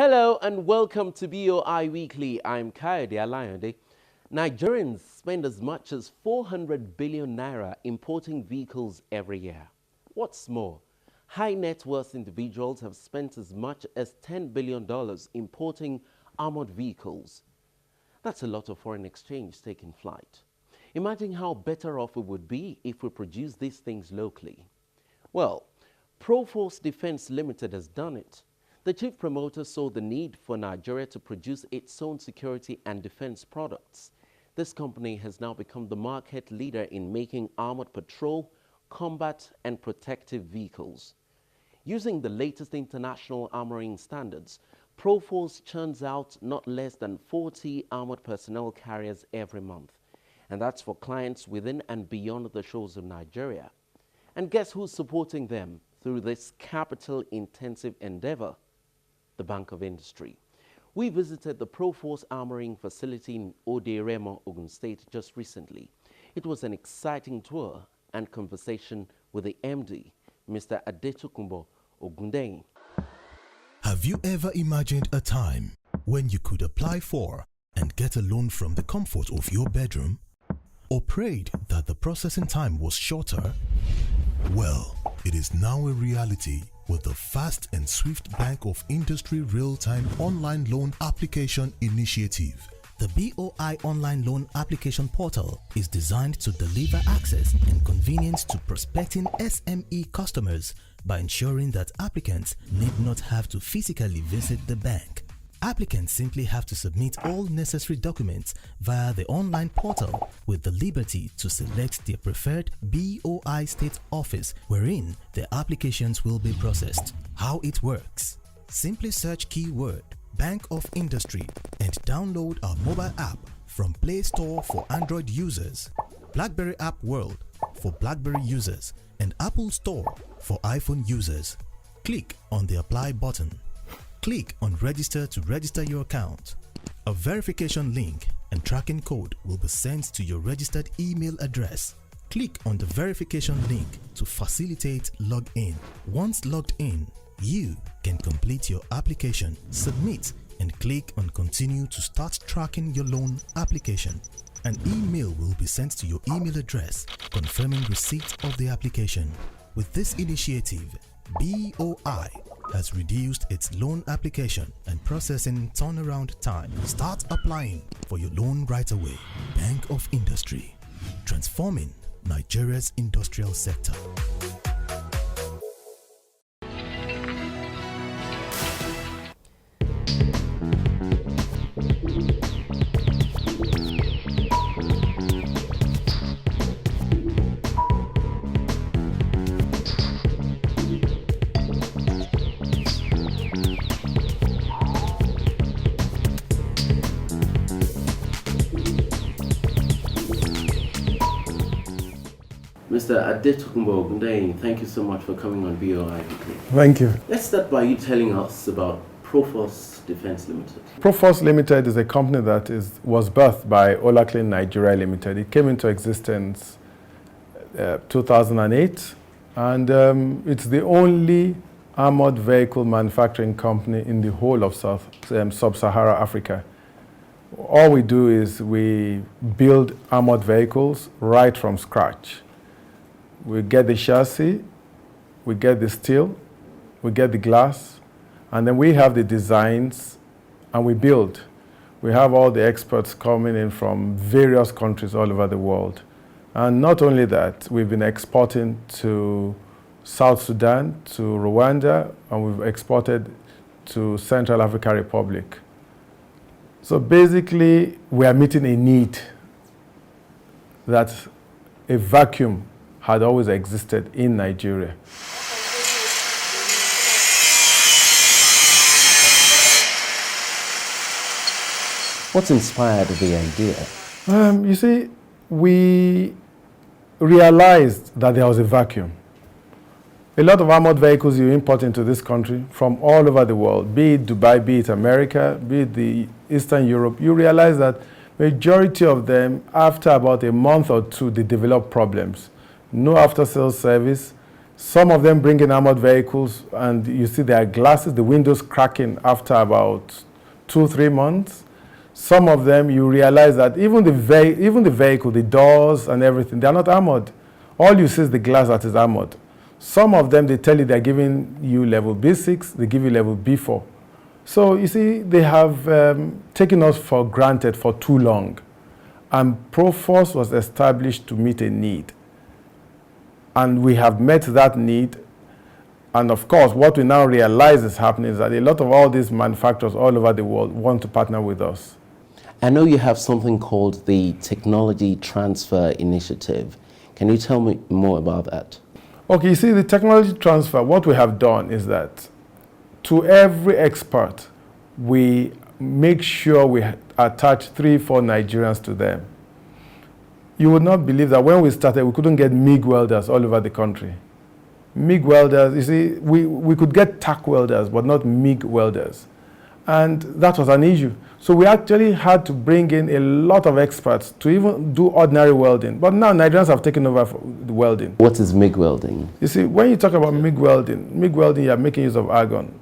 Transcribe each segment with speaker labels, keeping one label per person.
Speaker 1: Hello and welcome to BOI Weekly. I'm Kayode Alayande. Nigerians spend as much as 400 billion naira importing vehicles every year. What's more, high net worth individuals have spent as much as $10 billion importing armored vehicles. That's a lot of foreign exchange taking flight. Imagine how better off we would be if we produce these things locally. Well, Proforce Defense Limited has done it. The chief promoter saw the need for Nigeria to produce its own security and defense products. This company has now become the market leader in making armored patrol, combat, and protective vehicles. Using the latest international armoring standards, Proforce churns out not less than 40 armored personnel carriers every month. And that's for clients within and beyond the shores of Nigeria. And guess who's supporting them through this capital-intensive endeavor? The Bank of Industry. We visited the Proforce armoring facility in Oderemo, Ogun State just recently. It was an exciting tour and conversation with the MD, Mr. Adetokunbo Ogundeyin.
Speaker 2: Have you ever imagined a time when you could apply for and get a loan from the comfort of your bedroom? Or prayed that the processing time was shorter? Well, it is now a reality with the fast and swift Bank of Industry real-time online loan application initiative. The BOI online loan application portal is designed to deliver access and convenience to prospecting SME customers by ensuring that applicants need not have to physically visit the bank. Applicants simply have to submit all necessary documents via the online portal with the liberty to select their preferred BOI state office wherein their applications will be processed. How it works? Simply search keyword Bank of Industry and download our mobile app from Play Store for Android users, BlackBerry App World for BlackBerry users, and Apple Store for iPhone users. Click on the Apply button. Click on Register to register your account. A verification link and tracking code will be sent to your registered email address. Click on the verification link to facilitate login. Once logged in, you can complete your application, submit, and click on Continue to start tracking your loan application. An email will be sent to your email address confirming receipt of the application. With this initiative, BOI has reduced its loan application and processing turnaround time. Start applying for your loan right away. Bank of Industry, transforming Nigeria's industrial sector.
Speaker 1: Mr. Adetokunbo Ogundeyin, thank you so much for coming on BOI Weekly.
Speaker 3: Thank you.
Speaker 1: Let's start by you telling us about Proforce Defense Limited.
Speaker 3: Proforce Limited is a company that was birthed by Olaclean Nigeria Limited. It came into existence 2008, and it's the only armored vehicle manufacturing company in the whole of sub-Sahara Africa. All we do is we build armored vehicles right from scratch. We get the chassis, we get the steel, we get the glass, and then we have the designs and we build. We have all the experts coming in from various countries all over the world. And not only that, we've been exporting to South Sudan, to Rwanda, and we've exported to Central African Republic. So basically, we are meeting a need that a vacuum had always existed in Nigeria.
Speaker 1: What's inspired the idea?
Speaker 3: You see, we realized that there was a vacuum. A lot of armored vehicles you import into this country from all over the world, be it Dubai, be it America, be it the Eastern Europe, you realize that majority of them, after about a month or two, they develop problems. No after-sales service, Some of them bring in armored vehicles, and you see their glasses, the windows cracking after about 2-3 months. Some of them, you realize that even the vehicle, the doors and everything, they are not armored. All you see is the glass that is armored. Some of them, they tell you they're giving you level B6, they give you level B4. So you see, they have taken us for granted for too long. And Proforce was established to meet a need. And we have met that need. And of course, what we now realize is happening is that a lot of all these manufacturers all over the world want to partner with us.
Speaker 1: I know you have something called the Technology Transfer Initiative. Can you tell me more about that?
Speaker 3: Okay, you see, the technology transfer, what we have done is that to every expert, we make sure we attach 3-4 Nigerians to them. You would not believe that when we started, we couldn't get MIG welders all over the country. MIG welders, you see, we could get tack welders, but not MIG welders. And that was an issue. So we actually had to bring in a lot of experts to even do ordinary welding. But now Nigerians have taken over the welding.
Speaker 1: What is MIG welding?
Speaker 3: You see, when you talk about MIG welding, you are making use of argon.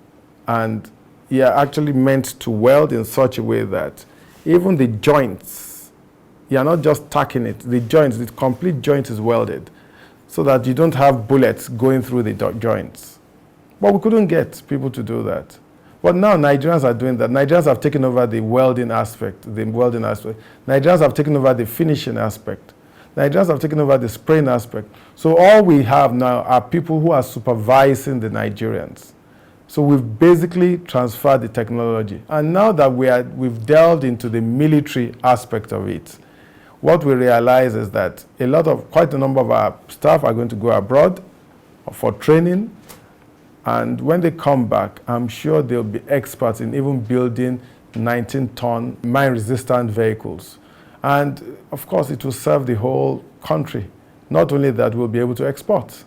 Speaker 3: And you are actually meant to weld in such a way that even the joints, you are not just tacking it, the joints, the complete joint is welded so that you don't have bullets going through the joints. But we couldn't get people to do that. But now Nigerians are doing that. Nigerians have taken over the welding aspect, Nigerians have taken over the finishing aspect. Nigerians have taken over the spraying aspect. So all we have now are people who are supervising the Nigerians. So we've basically transferred the technology. And now that we've delved into the military aspect of it, what we realize is that quite a number of our staff are going to go abroad for training. And when they come back, I'm sure they'll be experts in even building 19-ton mine-resistant vehicles. And of course, it will serve the whole country. Not only that, we'll be able to export.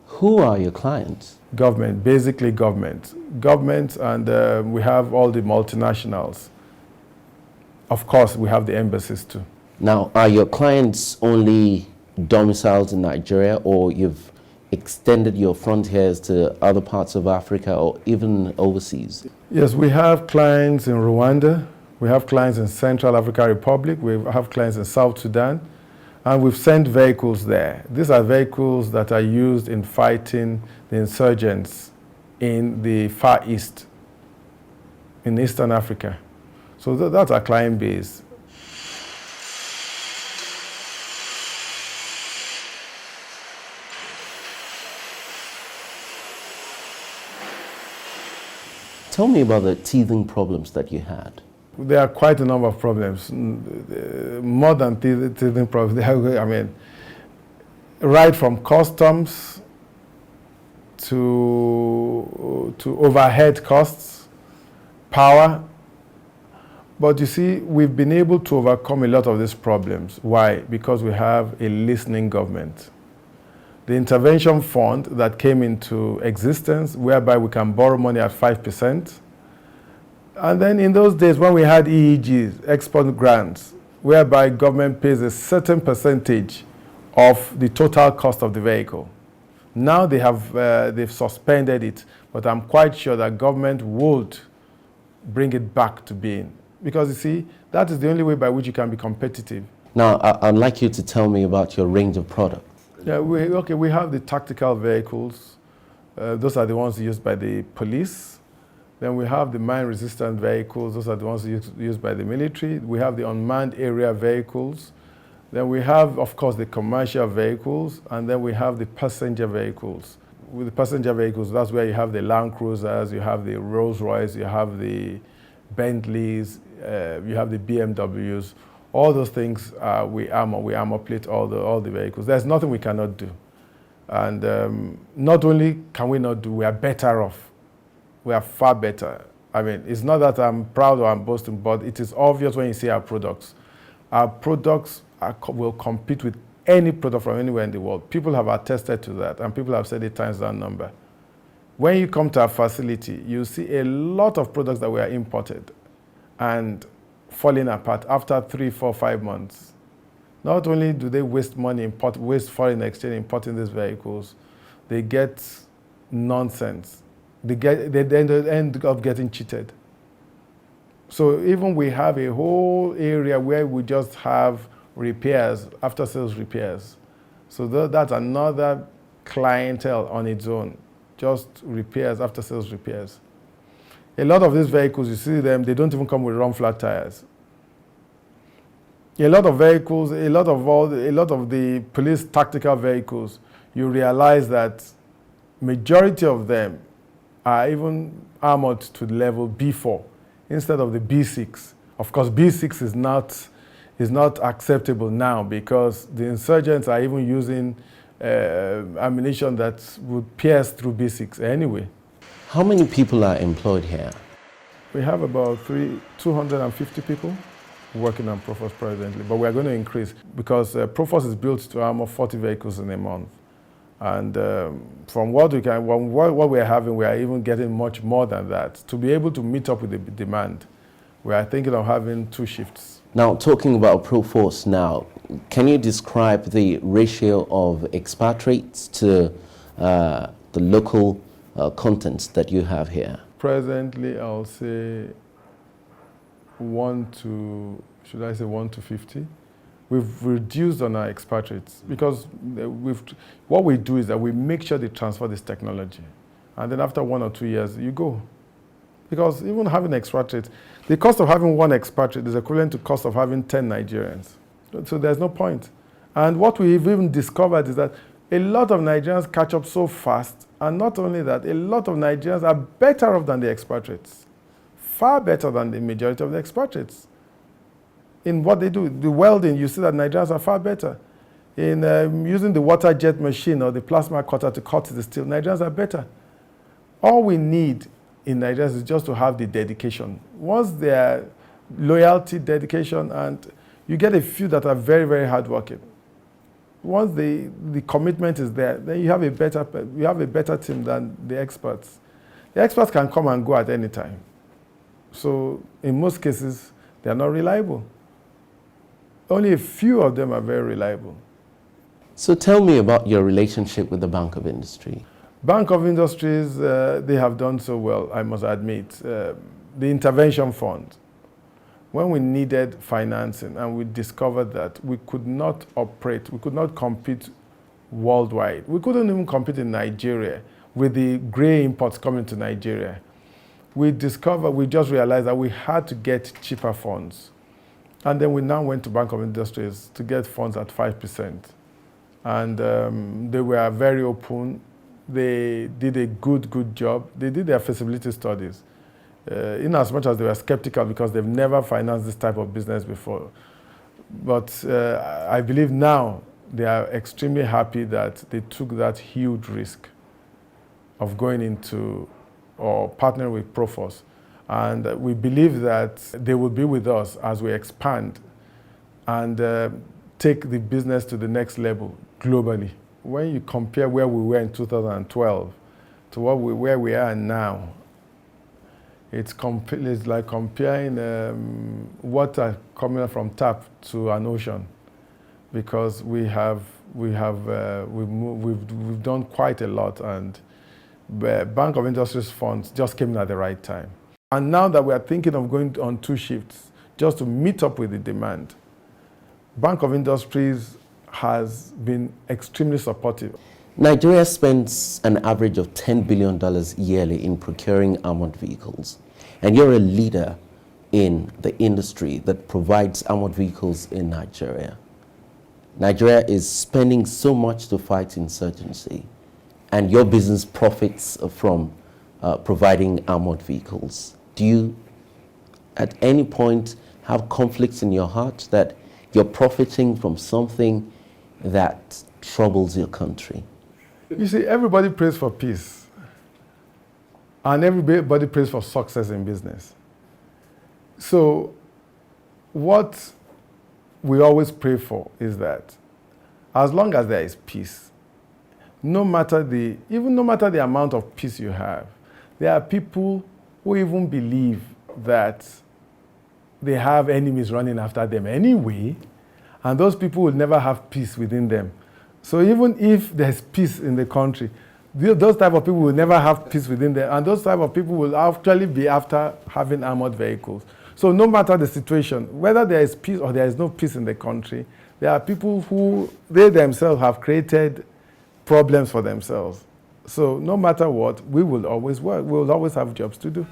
Speaker 1: Who are your clients?
Speaker 3: Government, basically government. Government, and we have all the multinationals. Of course, we have the embassies too.
Speaker 1: Now, are your clients only domiciled in Nigeria, or you've extended your frontiers to other parts of Africa or even overseas?
Speaker 3: Yes, we have clients in Rwanda, we have clients in Central African Republic, we have clients in South Sudan, and we've sent vehicles there. These are vehicles that are used in fighting the insurgents in the Far East, in Eastern Africa. So that's our client base.
Speaker 1: Tell me about the teething problems that you had.
Speaker 3: There are quite a number of problems, more than teething problems. I mean, right from customs to overhead costs, power. But you see, we've been able to overcome a lot of these problems. Why? Because we have a listening government. The intervention fund that came into existence, whereby we can borrow money at 5%. And then in those days when we had EEGs, export grants, whereby government pays a certain percentage of the total cost of the vehicle. Now they've suspended it, but I'm quite sure that government would bring it back to being. Because you see, that is the only way by which you can be competitive.
Speaker 1: Now, I'd like you to tell me about your range of products.
Speaker 3: Yeah, we have the tactical vehicles. Those are the ones used by the police. Then we have the mine-resistant vehicles. Those are the ones used by the military. We have the unmanned area vehicles. Then we have, of course, the commercial vehicles. And then we have the passenger vehicles. With the passenger vehicles, that's where you have the Land Cruisers, you have the Rolls-Royce, you have the Bentleys, you have the BMWs. All those things we armor plate all the vehicles. There's nothing we cannot do. And not only can we not do, we are better off. We are far better. I mean, it's not that I'm proud or I'm boasting, but it is obvious when you see our products. Our products will compete with any product from anywhere in the world. People have attested to that, and people have said it times that number. When you come to our facility, you see a lot of products that were imported. and falling apart after 3, 4, 5 months. Not only do they waste money, waste foreign exchange importing these vehicles, they get nonsense. They end up getting cheated. So even we have a whole area where we just have repairs, after sales repairs. So that's another clientele on its own, just repairs, after sales repairs. A lot of these vehicles, you see them, they don't even come with run flat tires. A lot of vehicles, a lot of the police tactical vehicles, you realize that majority of them are even armored to the level B4 instead of the B6. Of course, B6 is not acceptable now because the insurgents are even using ammunition that would pierce through B6 anyway.
Speaker 1: How many people are employed here?
Speaker 3: We have about 250 people working on Proforce presently, but we are going to increase because Proforce is built to armor 40 vehicles in a month. And from what we're having, we are even getting much more than that. To be able to meet up with the demand, we are thinking of having 2 shifts.
Speaker 1: Now, talking about Proforce now, can you describe the ratio of expatriates to the local contents that you have here?
Speaker 3: Presently, I'll say 1 to 50. We've reduced on our expatriates because what we do is that we make sure they transfer this technology. And then after 1 or 2 years, you go. Because even having expatriates, the cost of having 1 expatriate is equivalent to the cost of having 10 Nigerians. So there's no point. And what we've even discovered is that a lot of Nigerians catch up so fast, and not only that, a lot of Nigerians are better off than the expatriates. Far better than the majority of the expatriates. In what they do, the welding, you see that Nigerians are far better. In using the water jet machine or the plasma cutter to cut the steel, Nigerians are better. All we need in Nigeria is just to have the dedication. Once their loyalty, dedication, and you get a few that are very, very hardworking. Once the commitment is there, then you have a better team than the experts. The experts can come and go at any time. So in most cases, they are not reliable. Only a few of them are very reliable.
Speaker 1: So tell me about your relationship with the Bank of Industry.
Speaker 3: Bank of Industries, they have done so well, I must admit. The intervention fund, when we needed financing and we discovered that we could not operate, we could not compete worldwide. We couldn't even compete in Nigeria with the gray imports coming to Nigeria. We just realized that we had to get cheaper funds. And then we now went to Bank of Industries to get funds at 5%. And they were very open. They did a good job. They did their feasibility studies. In as much as they were skeptical because they've never financed this type of business before. But I believe now they are extremely happy that they took that huge risk of going into or partnering with Proforce. And we believe that they will be with us as we expand and take the business to the next level globally. When you compare where we were in 2012 to where we are now, it's like comparing water coming from tap to an ocean, because we've done quite a lot, and Bank of Industries funds just came in at the right time. And now that we are thinking of going on 2 shifts just to meet up with the demand, Bank of Industries has been extremely supportive.
Speaker 1: Nigeria spends an average of $10 billion yearly in procuring armored vehicles. And you're a leader in the industry that provides armored vehicles in Nigeria. Nigeria is spending so much to fight insurgency, and your business profits from providing armored vehicles. Do you, at any point, have conflicts in your heart that you're profiting from something that troubles your country?
Speaker 3: You see, everybody prays for peace, and everybody prays for success in business. So what we always pray for is that as long as there is peace, no matter the amount of peace you have, there are people who even believe that they have enemies running after them anyway, and those people will never have peace within them. So even if there's peace in the country, those type of people will never have peace within them, and those type of people will actually be after having armored vehicles. So no matter the situation, whether there is peace or there is no peace in the country, there are people who they themselves have created problems for themselves. So no matter what, we will always work. We will always have jobs to do.